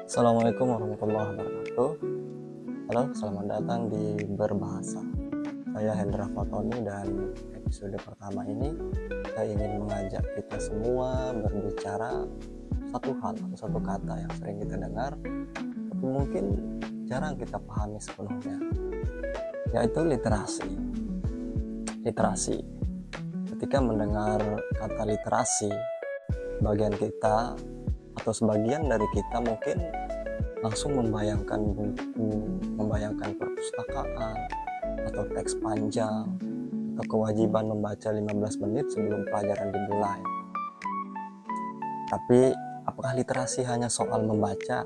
Assalamualaikum warahmatullahi wabarakatuh. Halo, selamat datang di Berbahasa. Saya Hendra Fatoni dan episode pertama ini saya ingin mengajak kita semua berbicara satu hal atau satu kata yang sering kita dengar tapi mungkin jarang kita pahami sepenuhnya, yaitu literasi. Literasi. Ketika mendengar kata literasi, bagian kita atau sebagian dari kita mungkin langsung membayangkan buku, membayangkan perpustakaan, atau teks panjang, atau kewajiban membaca 15 menit sebelum pelajaran dimulai. Tapi, apakah literasi hanya soal membaca?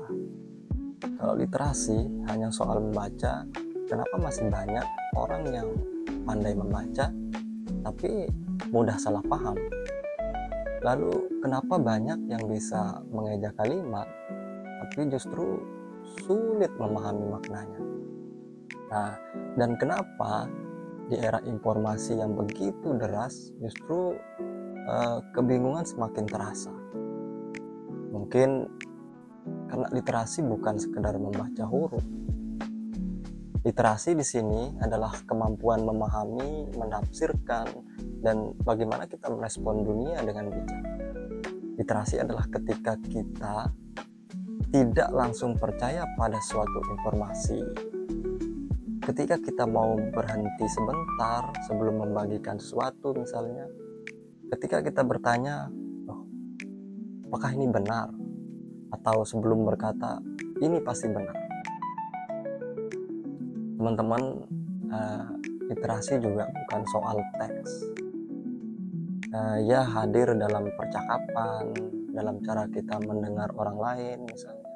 Kalau literasi hanya soal membaca, kenapa masih banyak orang yang pandai membaca, tapi mudah salah paham? Lalu, kenapa banyak yang bisa mengeja kalimat, tapi justru sulit memahami maknanya? Nah, dan kenapa di era informasi yang begitu deras justru kebingungan semakin terasa? Mungkin karena literasi bukan sekedar membaca huruf. Literasi di sini adalah kemampuan memahami, menafsirkan, dan bagaimana kita merespon dunia dengan bijak. Literasi adalah ketika kita tidak langsung percaya pada suatu informasi. Ketika kita mau berhenti sebentar sebelum membagikan sesuatu misalnya, ketika kita bertanya, apakah ini benar? Atau sebelum berkata, ini pasti benar. Teman-teman, literasi juga bukan soal teks. Ya hadir dalam percakapan, dalam cara kita mendengar orang lain misalnya,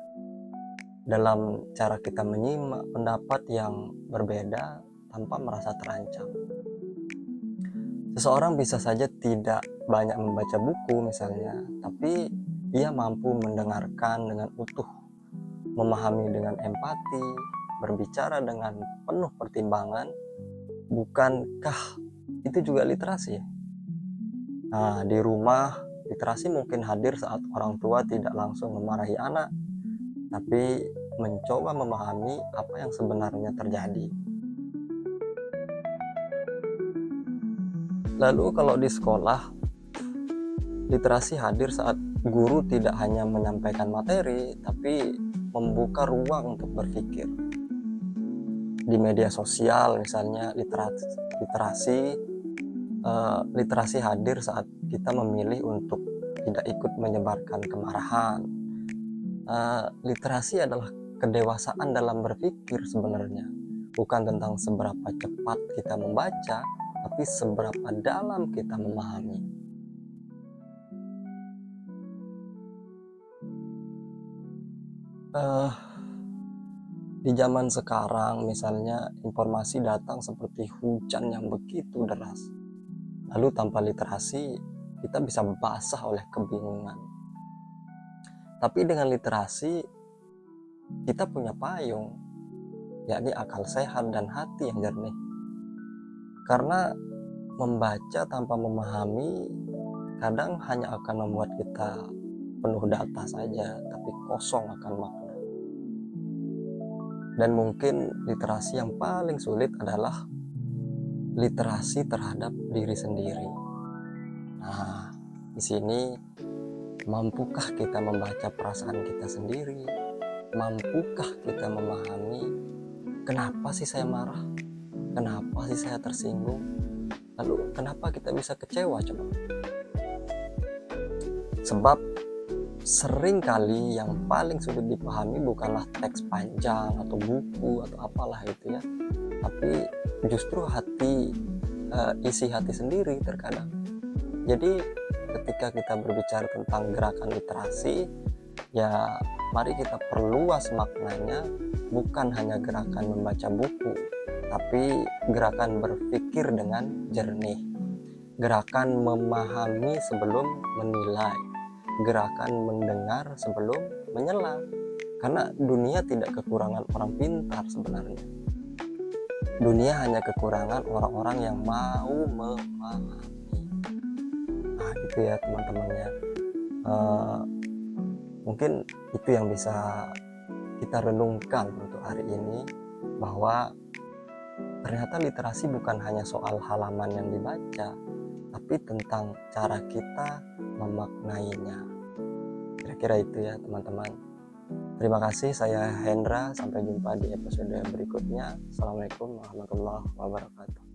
dalam cara kita menyimak pendapat yang berbeda tanpa merasa terancam. Seseorang bisa saja tidak banyak membaca buku misalnya, tapi ia mampu mendengarkan dengan utuh, memahami dengan empati, berbicara dengan penuh pertimbangan. Bukankah itu juga literasi? Nah, di rumah, literasi mungkin hadir saat orang tua tidak langsung memarahi anak, tapi mencoba memahami apa yang sebenarnya terjadi. Lalu kalau di sekolah, literasi hadir saat guru tidak hanya menyampaikan materi, tapi membuka ruang untuk berpikir. Di media sosial misalnya, literasi hadir saat kita memilih untuk tidak ikut menyebarkan kemarahan. Literasi adalah kedewasaan dalam berpikir sebenarnya, bukan tentang seberapa cepat kita membaca, tapi seberapa dalam kita memahami. Di zaman sekarang misalnya informasi datang seperti hujan yang begitu deras. Lalu tanpa literasi kita bisa basah oleh kebingungan. Tapi dengan literasi kita punya payung, yakni akal sehat dan hati yang jernih. Karena membaca tanpa memahami kadang hanya akan membuat kita penuh data saja, tapi kosong akan makna. Dan mungkin literasi yang paling sulit adalah literasi terhadap diri sendiri. Nah, di sini mampukah kita membaca perasaan kita sendiri? Mampukah kita memahami kenapa sih saya marah? Kenapa sih saya tersinggung? Lalu kenapa kita bisa kecewa coba? Sebab seringkali yang paling sulit dipahami bukanlah teks panjang atau buku atau apalah itu ya, tapi justru isi hati sendiri terkadang. Jadi ketika kita berbicara tentang gerakan literasi, ya mari kita perluas maknanya, bukan hanya gerakan membaca buku, tapi gerakan berpikir dengan jernih, gerakan memahami sebelum menilai, gerakan mendengar sebelum menyela. Karena dunia tidak kekurangan orang pintar sebenarnya. Dunia hanya kekurangan orang-orang yang mau memahami. Nah, gitu ya teman-temannya. Mungkin itu yang bisa kita renungkan untuk hari ini, bahwa ternyata literasi bukan hanya soal halaman yang dibaca, tapi tentang cara kita memaknainya. Kira-kira itu ya teman-teman. Terima kasih, saya Hendra. Sampai jumpa di episode berikutnya. Assalamualaikum warahmatullahi wabarakatuh.